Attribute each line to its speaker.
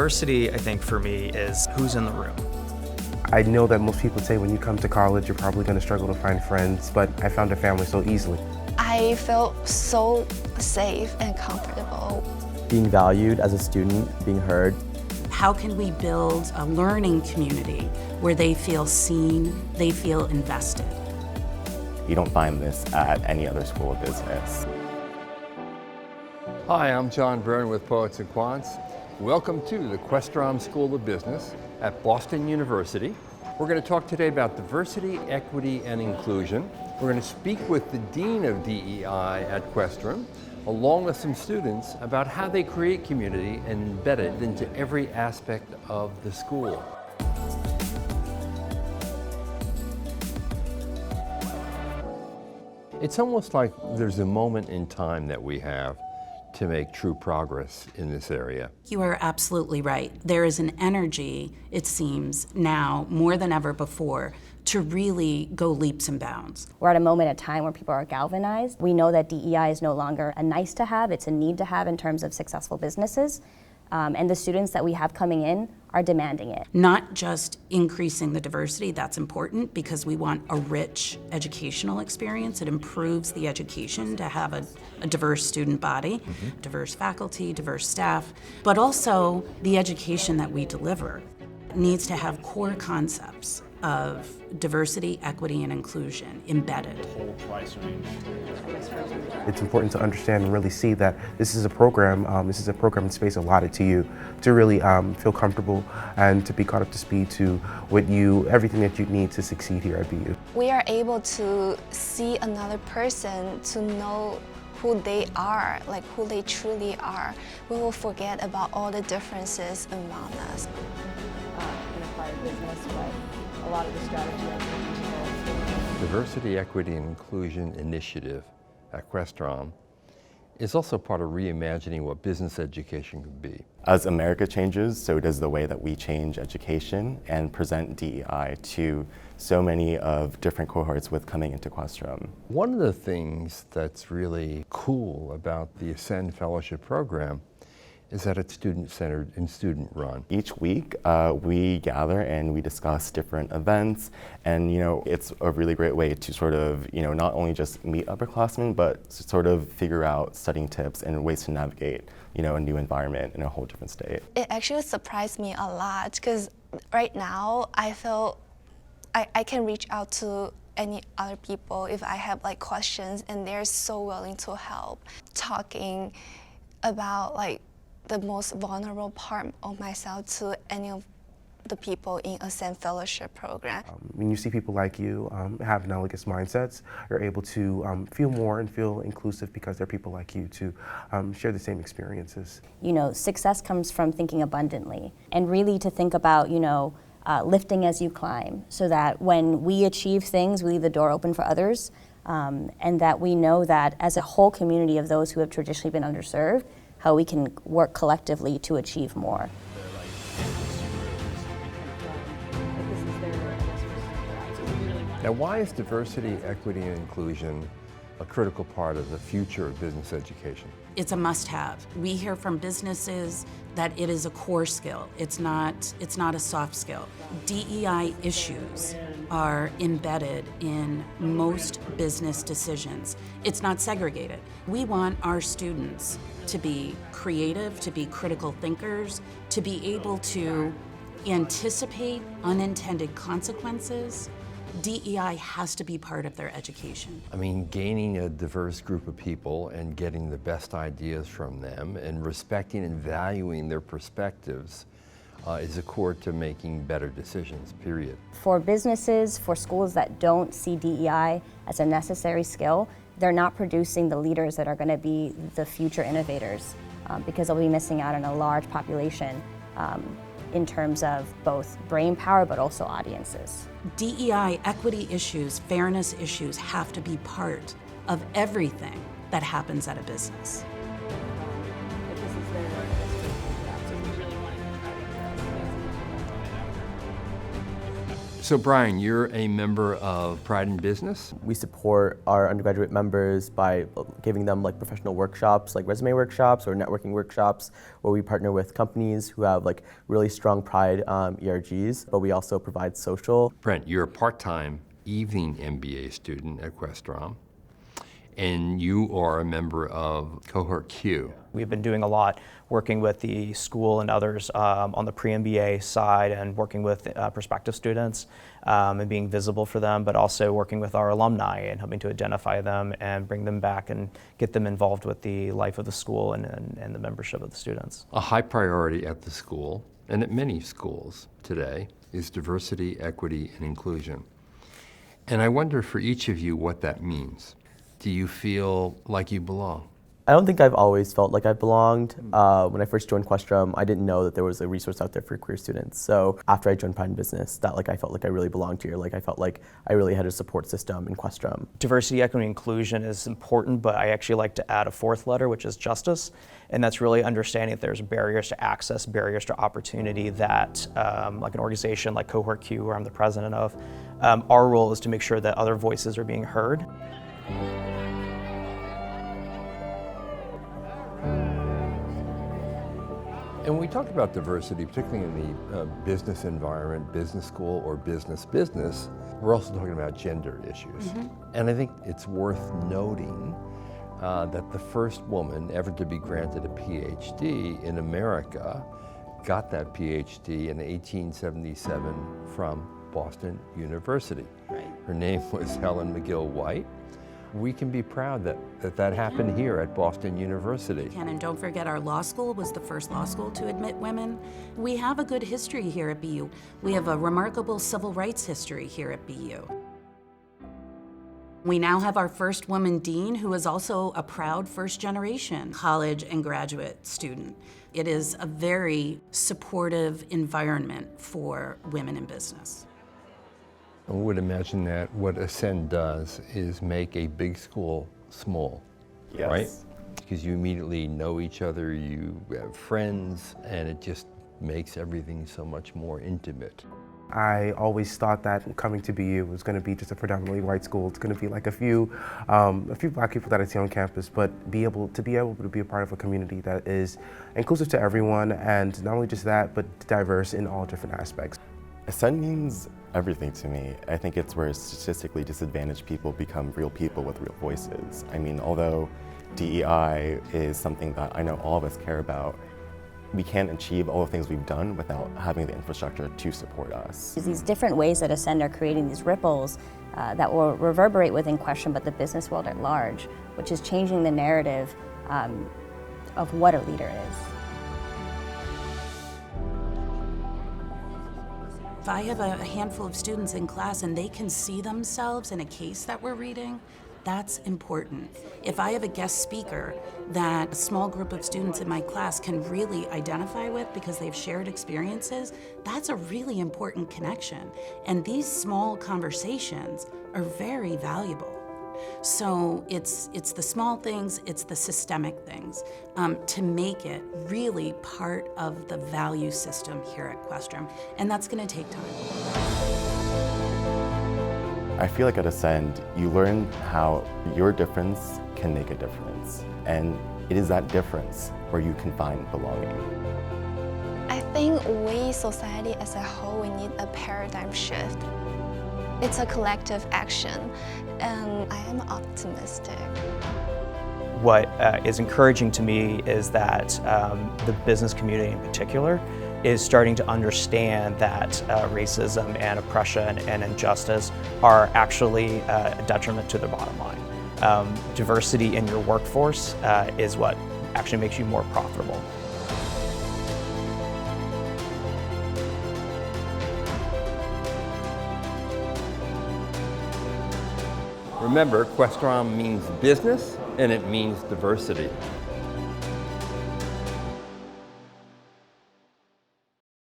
Speaker 1: Diversity, I think, for me, is who's in the room.
Speaker 2: I know that most people say when you come to college, you're probably going to struggle to find friends, but I found a family so easily.
Speaker 3: I felt so safe and comfortable.
Speaker 4: Being valued as a student, being heard.
Speaker 5: How can we build a learning community where they feel seen, they feel invested?
Speaker 4: You don't find this at any other school of business.
Speaker 6: Hi, I'm John Byrne with Poets and Quants. Welcome to the Questrom School of Business at Boston University. We're going to talk today about diversity, equity, and inclusion. We're going to speak with the Dean of DEI at Questrom, along with some students, about how they create community and embed it into every aspect of the school. It's almost like there's a moment in time that we have to make true progress in this area.
Speaker 5: You are absolutely right. There is an energy, it seems, now more than ever before, to really go leaps and bounds.
Speaker 7: We're at a moment in time where people are galvanized. We know that DEI is no longer a nice to have, it's a need to have in terms of successful businesses. And the students that we have coming in are demanding it.
Speaker 5: Not just increasing the diversity, that's important because we want a rich educational experience. It improves the education to have a diverse student body, diverse faculty, diverse staff, but also the education that we deliver needs to have core concepts of diversity, equity, and inclusion embedded.
Speaker 2: It's important to understand and really see that this is a program and space allotted to you to really feel comfortable and to be caught up to speed to everything that you need to succeed here at BU.
Speaker 3: We are able to see another person, to know who they are, like who they truly are. We will forget about all the differences among us.
Speaker 7: In a part of business, but a lot of the strategy
Speaker 6: Diversity, Equity, and Inclusion Initiative at Questrom is also part of reimagining what business education could be.
Speaker 4: As America changes, so does the way that we change education and present DEI to so many of different cohorts with coming into Questrom.
Speaker 6: One of the things that's really cool about the Ascend Fellowship Program is that it's student-centered and student-run.
Speaker 4: Each week, we gather and we discuss different events, and it's a really great way to sort of, not only just meet upperclassmen, but to sort of figure out studying tips and ways to navigate, a new environment in a whole different state.
Speaker 3: It actually surprised me a lot because right now I feel I can reach out to any other people if I have like questions, and they're so willing to help. Talking about the most vulnerable part of myself to any of the people in Ascend Fellowship Program.
Speaker 2: When you see people like you have analogous mindsets, you're able to feel more and feel inclusive because they're people like you to share the same experiences.
Speaker 7: Success comes from thinking abundantly and really to think about, lifting as you climb, so that when we achieve things, we leave the door open for others, and that we know that as a whole community of those who have traditionally been underserved, how we can work collectively to achieve more.
Speaker 6: Now, why is diversity, equity, and inclusion a critical part of the future of business education?
Speaker 5: It's a must-have. We hear from businesses that it is a core skill. It's not a soft skill. DEI issues are embedded in most business decisions. It's not segregated. We want our students to be creative, to be critical thinkers, to be able to anticipate unintended consequences. DEI has to be part of their education.
Speaker 6: I mean, gaining a diverse group of people and getting the best ideas from them and respecting and valuing their perspectives is a core to making better decisions, period.
Speaker 7: For businesses, for schools that don't see DEI as a necessary skill, they're not producing the leaders that are going to be the future innovators because they'll be missing out on a large population in terms of both brain power but also audiences.
Speaker 5: DEI, equity issues, fairness issues have to be part of everything that happens at a business.
Speaker 6: So Brian, you're a member of Pride in Business.
Speaker 8: We support our undergraduate members by giving them like professional workshops, like resume workshops or networking workshops, where we partner with companies who have like really strong Pride ERGs, but we also provide social.
Speaker 6: Brent, you're a part-time evening MBA student at Questrom, and you are a member of Cohort Q.
Speaker 1: We've been doing a lot working with the school and others on the pre-MBA side and working with prospective students and being visible for them, but also working with our alumni and helping to identify them and bring them back and get them involved with the life of the school and the membership of the students.
Speaker 6: A high priority at the school, and at many schools today, is diversity, equity, and inclusion. And I wonder for each of you what that means. Do you feel like you belong?
Speaker 8: I don't think I've always felt like I belonged. When I first joined Questrom, I didn't know that there was a resource out there for queer students. So after I joined Pride in Business, that I felt like I really belonged here. Like I felt like I really had a support system in Questrom.
Speaker 1: Diversity, equity, and inclusion is important, but I actually like to add a fourth letter, which is justice. And that's really understanding that there's barriers to access, barriers to opportunity that, like an organization like Cohort Q, where I'm the president of, our role is to make sure that other voices are being heard.
Speaker 6: And when we talk about diversity, particularly in the business environment, business school, or business, we're also talking about gender issues. And I think it's worth noting that the first woman ever to be granted a PhD in America got that PhD in 1877 from Boston University.
Speaker 5: Right.
Speaker 6: Her name was Helen McGill White. We can be proud that happened here at Boston University.
Speaker 5: And don't forget, our law school was the first law school to admit women. We have a good history here at BU. We have a remarkable civil rights history here at BU. We now have our first woman dean, who is also a proud first-generation college and graduate student. It is a very supportive environment for women in business.
Speaker 6: I would imagine that what Ascend does is make a big school small,
Speaker 8: Yes.
Speaker 6: right? Because you immediately know each other, you have friends, and it just makes everything so much more intimate.
Speaker 2: I always thought that coming to BU was going to be just a predominantly white school. It's going to be like a few black people that I see on campus, but be able to be a part of a community that is inclusive to everyone, and not only just that, but diverse in all different aspects.
Speaker 4: Ascend means everything to me. I think it's where statistically disadvantaged people become real people with real voices. I mean, although DEI is something that I know all of us care about, we can't achieve all the things we've done without having the infrastructure to support us.
Speaker 7: These different ways that Ascend are creating these ripples that will reverberate within Questrom, but the business world at large, which is changing the narrative of what a leader is.
Speaker 5: If I have a handful of students in class and they can see themselves in a case that we're reading, that's important. If I have a guest speaker that a small group of students in my class can really identify with because they've shared experiences, that's a really important connection. And these small conversations are very valuable. So it's the small things, it's the systemic things to make it really part of the value system here at Questrom. And that's going to take time.
Speaker 4: I feel like at Ascend, you learn how your difference can make a difference. And it is that difference where you can find belonging.
Speaker 3: I think we, society as a whole, we need a paradigm shift. It's a collective action, and I am optimistic.
Speaker 1: What is encouraging to me is that the business community in particular is starting to understand that racism and oppression and injustice are actually a detriment to their bottom line. Diversity in your workforce is what actually makes you more profitable.
Speaker 6: Remember, Questrom means business and it means diversity.